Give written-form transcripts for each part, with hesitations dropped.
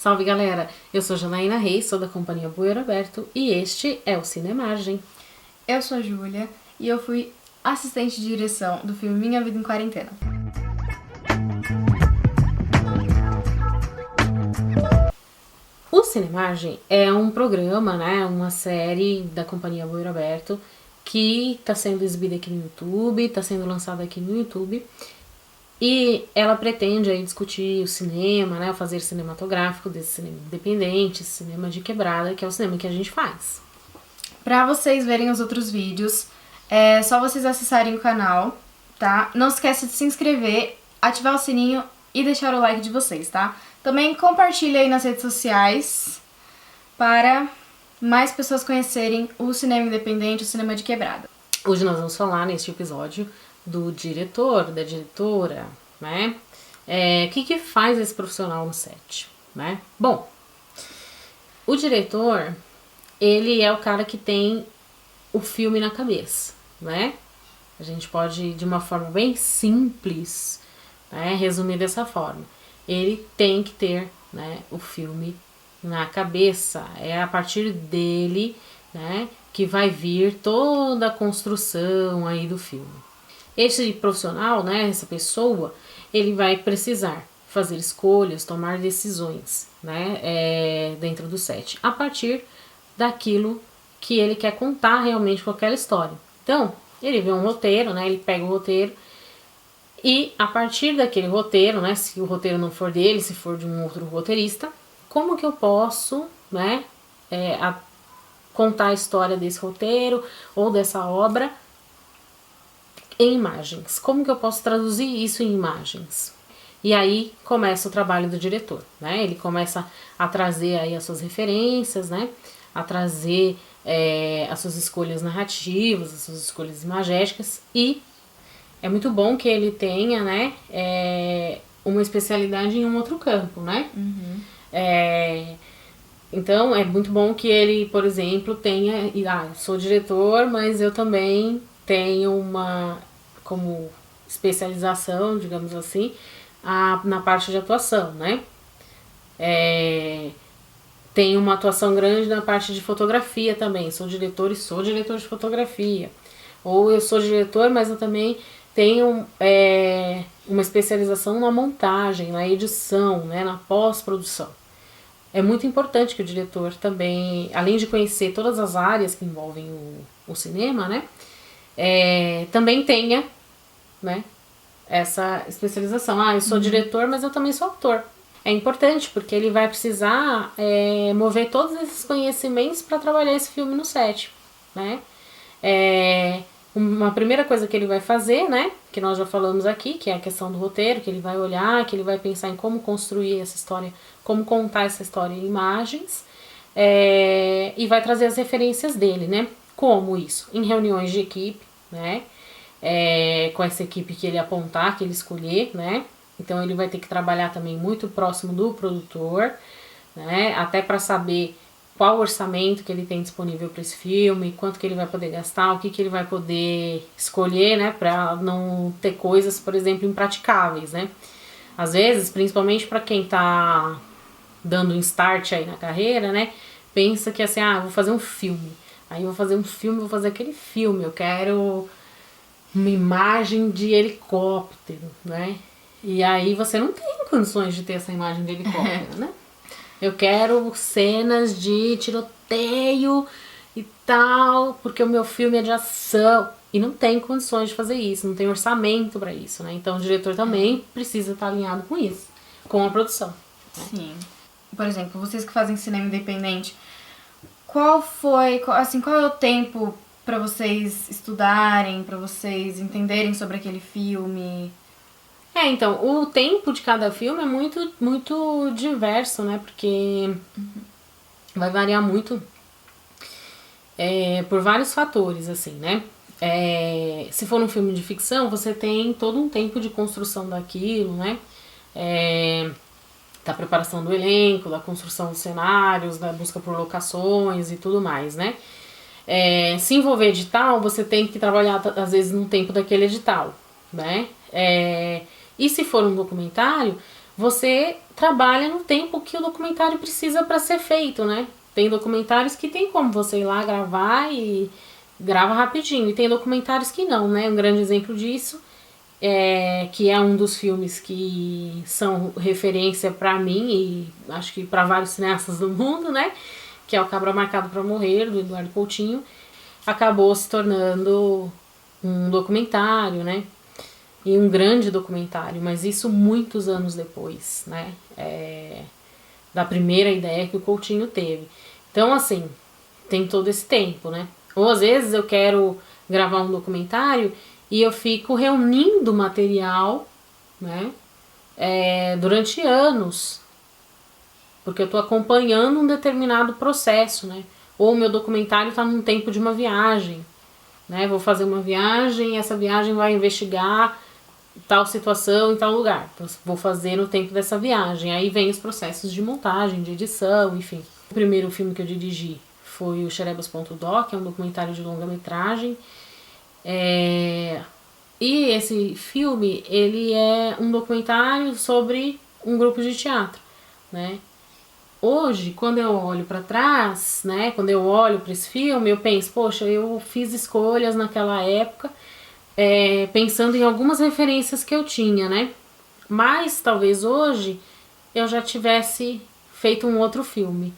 Salve galera, eu sou Janaína Reis, sou da companhia Bueiro Aberto e este é o Cinemagem. Eu sou a Júlia e eu fui assistente de direção do filme Minha Vida em Quarentena. O Cinemagem é um programa, né, uma série da companhia Bueiro Aberto que está sendo exibida aqui no YouTube, está sendo lançada aqui no YouTube. E ela pretende aí discutir o cinema, né, o fazer cinematográfico desse cinema independente, cinema de quebrada, que é o cinema que a gente faz. Pra vocês verem os outros vídeos, é só vocês acessarem o canal, tá? Não esqueça de se inscrever, ativar o sininho e deixar o like de vocês, tá? Também compartilha aí nas redes sociais para mais pessoas conhecerem o cinema independente, o cinema de quebrada. Hoje nós vamos falar neste episódio do diretor, da diretora, né? O que faz esse profissional no set, né? Bom, o diretor, ele é o cara que tem o filme na cabeça, né? A gente pode, de uma forma bem simples, né, resumir dessa forma. Ele tem que ter, né, o filme na cabeça. É a partir dele, né, que vai vir toda a construção aí do filme. Esse profissional, né, essa pessoa, ele vai precisar fazer escolhas, tomar decisões, né, dentro do set, a partir daquilo que ele quer contar realmente com aquela história. Então, ele vê um roteiro, né, ele pega o roteiro e a partir daquele roteiro, né, se o roteiro não for dele, se for de um outro roteirista, como que eu posso, né, contar a história desse roteiro ou dessa obra em imagens. Como que eu posso traduzir isso em imagens? E aí começa o trabalho do diretor, né? Ele começa a trazer aí as suas referências, né? A trazer as suas escolhas narrativas, as suas escolhas imagéticas, e é muito bom que ele tenha, né, uma especialidade em um outro campo, né? Uhum. Então é muito bom que ele, por exemplo, tenha, eu sou diretor, mas eu também tenho uma, como especialização, digamos assim, na parte de atuação, né? Tenho uma atuação grande na parte de fotografia também, sou diretor e sou diretor de fotografia. Ou eu sou diretor, mas eu também tenho uma especialização na montagem, na edição, né, na pós-produção. É muito importante que o diretor também, além de conhecer todas as áreas que envolvem o cinema, né, também tenha, né, essa especialização. Eu sou diretor, mas eu também sou ator. É importante porque ele vai precisar mover todos esses conhecimentos para trabalhar esse filme no set, né. Uma primeira coisa que ele vai fazer, né, que nós já falamos aqui, que é a questão do roteiro, que ele vai olhar, que ele vai pensar em como construir essa história, como contar essa história em imagens, e vai trazer as referências dele, né, como isso? Em reuniões de equipe, né, com essa equipe que ele apontar, que ele escolher, né, então ele vai ter que trabalhar também muito próximo do produtor, né, até para saber qual orçamento que ele tem disponível para esse filme, quanto que ele vai poder gastar, o que ele vai poder escolher, né, para não ter coisas, por exemplo, impraticáveis, né. Às vezes, principalmente para quem tá dando um start aí na carreira, né, pensa que assim, vou fazer um filme, aí vou fazer um filme, vou fazer aquele filme, eu quero uma imagem de helicóptero, né, e aí você não tem condições de ter essa imagem de helicóptero, né. Eu quero cenas de tiroteio e tal, porque o meu filme é de ação. E não tem condições de fazer isso, não tem orçamento para isso, né? Então o diretor também precisa estar alinhado com isso, com a produção. Né? Sim. Por exemplo, vocês que fazem cinema independente, qual é o tempo para vocês estudarem, para vocês entenderem sobre aquele filme? Então, o tempo de cada filme é muito, muito diverso, né? Porque vai variar muito por vários fatores, assim, né? Se for um filme de ficção, você tem todo um tempo de construção daquilo, né? Da preparação do elenco, da construção dos cenários, da busca por locações e tudo mais, né? Se envolver edital, você tem que trabalhar, às vezes, no tempo daquele edital, né? E se for um documentário, você trabalha no tempo que o documentário precisa para ser feito, né? Tem documentários que tem como você ir lá gravar e grava rapidinho, e tem documentários que não, né? Um grande exemplo disso que é um dos filmes que são referência para mim e acho que para vários cineastas do mundo, né? Que é o Cabra Marcado para Morrer, do Eduardo Coutinho, acabou se tornando um documentário, né? E um grande documentário, mas isso muitos anos depois, né? Da primeira ideia que o Coutinho teve. Então, assim, tem todo esse tempo, né? Ou às vezes eu quero gravar um documentário e eu fico reunindo material, né? Durante anos, porque eu estou acompanhando um determinado processo, né? Ou o meu documentário está num tempo de uma viagem, né? Vou fazer uma viagem e essa viagem vai investigar tal situação em tal lugar. Então, vou fazer no tempo dessa viagem. Aí vem os processos de montagem, de edição, enfim. O primeiro filme que eu dirigi foi o Xerebas.doc, que é um documentário de longa-metragem. E esse filme, ele é um documentário sobre um grupo de teatro, né? Hoje, quando eu olho para trás, né, quando eu olho para esse filme, eu penso, poxa, eu fiz escolhas naquela época, pensando em algumas referências que eu tinha, né? Mas talvez hoje eu já tivesse feito um outro filme.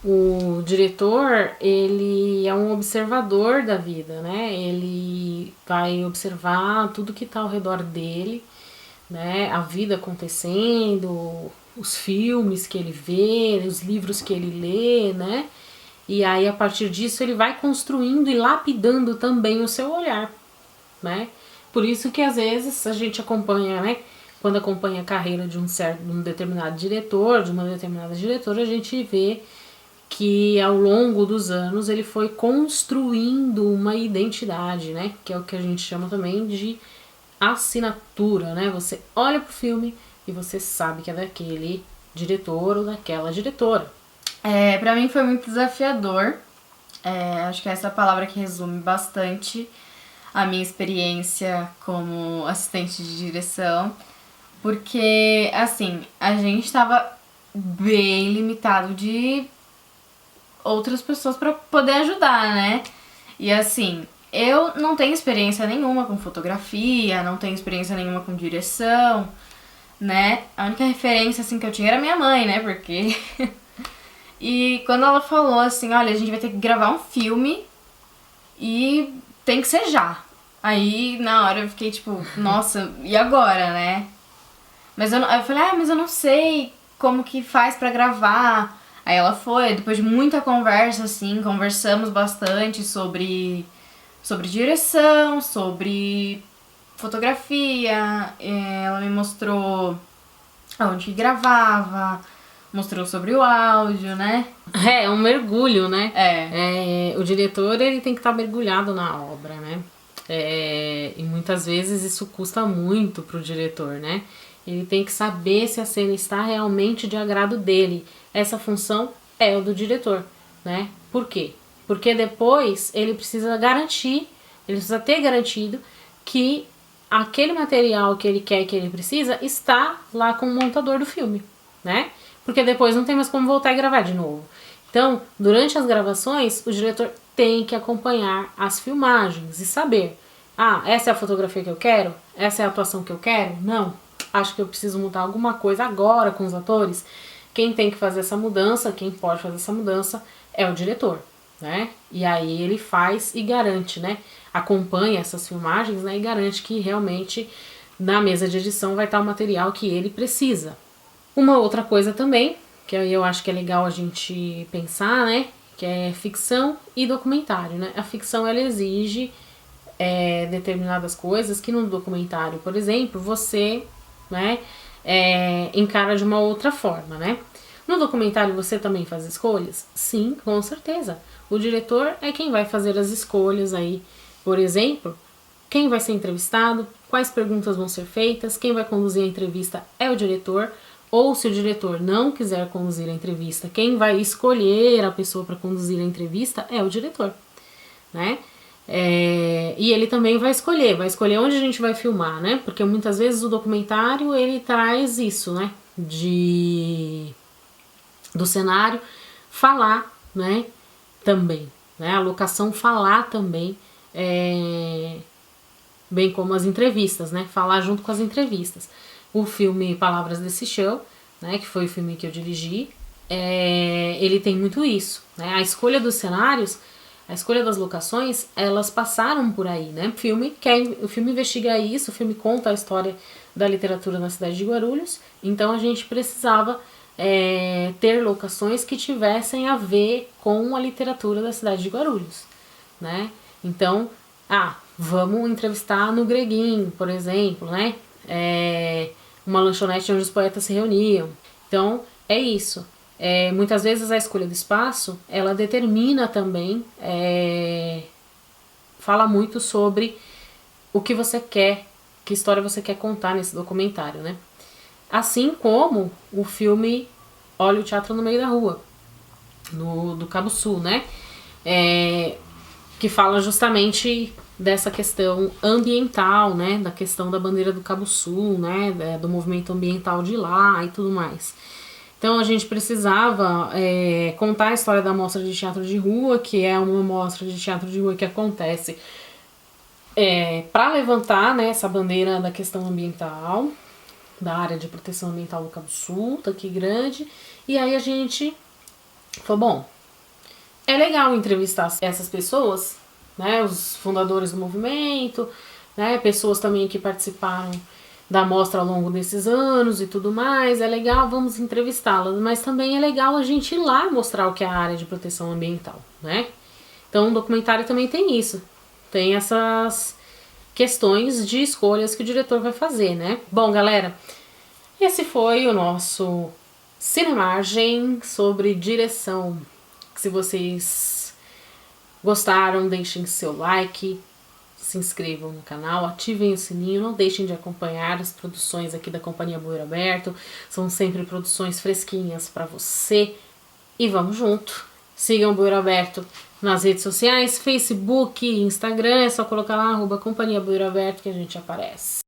O diretor, ele é um observador da vida, né? Ele vai observar tudo que está ao redor dele, né? A vida acontecendo, os filmes que ele vê, os livros que ele lê, né? E aí, a partir disso, ele vai construindo e lapidando também o seu olhar, né? Por isso que, às vezes, a gente acompanha, né? Quando acompanha a carreira de um determinado diretor, de uma determinada diretora, a gente vê que ao longo dos anos ele foi construindo uma identidade, né? Que é o que a gente chama também de assinatura, né? Você olha pro filme e você sabe que é daquele diretor ou daquela diretora. Pra mim foi muito desafiador. Acho que é essa palavra que resume bastante a minha experiência como assistente de direção. Porque, assim, a gente tava bem limitado de outras pessoas para poder ajudar, né? E assim, eu não tenho experiência nenhuma com fotografia, não tenho experiência nenhuma com direção, né? A única referência assim que eu tinha era minha mãe, né? Porque e quando ela falou assim, olha, a gente vai ter que gravar um filme e tem que ser já. Aí, na hora eu fiquei tipo, nossa, e agora, né? Mas eu falei, mas eu não sei como que faz pra gravar. Aí ela foi, depois de muita conversa, assim, conversamos bastante sobre direção, sobre fotografia. Ela me mostrou aonde gravava, mostrou sobre o áudio, né? É um mergulho, né? O diretor, ele tem que estar mergulhado na obra, né? E muitas vezes isso custa muito pro diretor, né? Ele tem que saber se a cena está realmente de agrado dele. Essa função é o do diretor, né? Por quê? Porque depois ele precisa garantir, ele precisa ter garantido que aquele material que ele quer e que ele precisa está lá com o montador do filme, né? Porque depois não tem mais como voltar e gravar de novo. Então, durante as gravações, o diretor tem que acompanhar as filmagens e saber, essa é a fotografia que eu quero? Essa é a atuação que eu quero? Não. Acho que eu preciso mudar alguma coisa agora com os atores. Quem tem que fazer essa mudança, quem pode fazer essa mudança é o diretor, né? E aí ele faz e garante, né? Acompanha essas filmagens, né? E garante que realmente na mesa de edição vai estar o material que ele precisa. Uma outra coisa também, que eu acho que é legal a gente pensar, né? Que é ficção e documentário, né? A ficção, ela exige determinadas coisas que no documentário, por exemplo, você, né, encara de uma outra forma, né? No documentário você também faz escolhas? Sim, com certeza. O diretor é quem vai fazer as escolhas aí. Por exemplo, quem vai ser entrevistado, quais perguntas vão ser feitas, quem vai conduzir a entrevista é o diretor. Ou se o diretor não quiser conduzir a entrevista, quem vai escolher a pessoa para conduzir a entrevista é o diretor, né? E ele também vai escolher onde a gente vai filmar, né? Porque muitas vezes o documentário ele traz isso, né? Do cenário falar, né? Também, né? A locação falar também, bem como as entrevistas, né? Falar junto com as entrevistas. O filme Palavras desse Chão, né? Que foi o filme que eu dirigi, ele tem muito isso, né? A escolha dos cenários, a escolha das locações, elas passaram por aí, né? O filme investiga isso, o filme conta a história da literatura na cidade de Guarulhos, então a gente precisava ter locações que tivessem a ver com a literatura da cidade de Guarulhos, né? Então, vamos entrevistar no Greguinho, por exemplo, né? Uma lanchonete onde os poetas se reuniam. Então, é isso. Muitas vezes a escolha do espaço, ela determina também, fala muito sobre o que você quer, que história você quer contar nesse documentário, né? Assim como o filme Olha o Teatro no Meio da Rua, do Cabo Sul, né? Que fala justamente dessa questão ambiental, né? Da questão da bandeira do Cabo Sul, né? Do movimento ambiental de lá e tudo mais. Então a gente precisava contar a história da mostra de teatro de rua, que é uma mostra de teatro de rua que acontece para levantar, né, essa bandeira da questão ambiental, da área de proteção ambiental do Cabo Sul, daqui grande. E aí a gente falou, bom, é legal entrevistar essas pessoas, né, os fundadores do movimento, né, pessoas também que participaram da mostra ao longo desses anos e tudo mais, é legal, vamos entrevistá-las, mas também é legal a gente ir lá mostrar o que é a área de proteção ambiental, né? Então o documentário também tem isso, tem essas questões de escolhas que o diretor vai fazer, né? Bom, galera, esse foi o nosso Cinemagem sobre direção. Se vocês gostaram, deixem seu like, se inscrevam no canal, ativem o sininho, não deixem de acompanhar as produções aqui da Companhia Bueiro Aberto, são sempre produções fresquinhas para você e vamos junto. Sigam o Bueiro Aberto nas redes sociais, Facebook, Instagram, é só colocar lá @Companhia Bueiro Aberto que a gente aparece.